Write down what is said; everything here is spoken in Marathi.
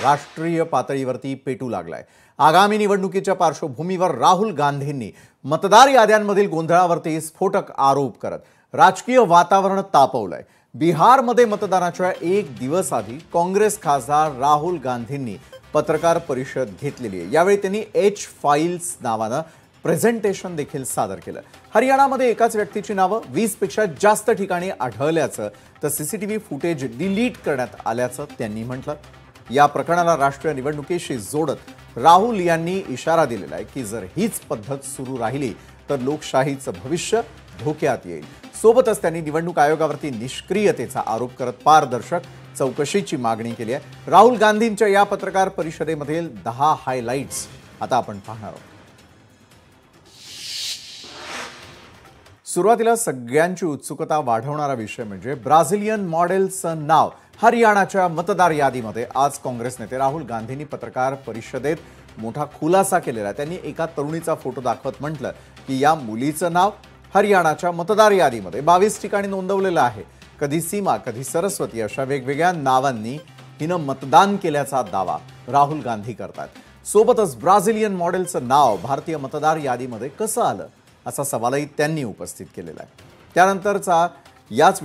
राष्ट्रीय पातळीवरती पेटू लागलाय। आगामी निवडणुकीच्या पार्श्वभूमीवर राहुल गांधींनी मतदार याद्यांमधील गोंधळावरती स्फोटक आरोप करत राजकीय वातावरण तापवलंय। बिहारमध्ये मतदानाच्या एक दिवस आधी काँग्रेस खासदार राहुल गांधींनी पत्रकार परिषद घेतलेली आहे। यावेळी त्यांनी एच फाइल्स नावानं प्रेझेंटेशन देखील सादर केलं। हरियाणामध्ये एकाच व्यक्तीची नावं 20 पेक्षा जास्त ठिकाणी आढळल्याचं तर सीसीटीव्ही फुटेज डिलीट करण्यात आल्याचं त्यांनी म्हटलं। या प्रकरणाला राष्ट्रीय निवडणुकीशी जोडत राहुल यांनी इशारा दिलेला आहे की जर हीच पद्धत सुरू राहिली तर लोकशाहीचं भविष्य धोक्यात येईल। सोबतच त्यांनी निवडणूक आयोगावरती निष्क्रियतेचा आरोप करत पारदर्शक चौकशीची मागणी केली आहे। राहुल गांधींच्या या पत्रकार परिषदेमधील 10 हायलाइट्स आता आपण पाहणार आहोत। सुरुवातीला सगळ्यांची उत्सुकता वाढवणारा विषय म्हणजे ब्राझिलियन मॉडेलचं नाव हरियाणाच्या मतदार यादीमध्ये आज काँग्रेस नेते राहुल गांधींनी पत्रकार परिषदेत मोठा खुलासा केलेला आहे। त्यांनी एका तरुणीचा फोटो दाखवत म्हटलं की या मुलीचं नाव हरियाणाच्या मतदार यादीमध्ये 22 ठिकाणी नोंदवलेलं आहे। कधी सीमा, कधी सरस्वती अशा वेगवेगळ्या नावांनी हिनं मतदान केल्याचा दावा राहुल गांधी करतात। सोबतच ब्राझिलियन मॉडेलचं नाव भारतीय मतदार यादीमध्ये कसं आलं असा सवालही त्यांनी उपस्थित केलेला आहे। त्यानंतरचा याच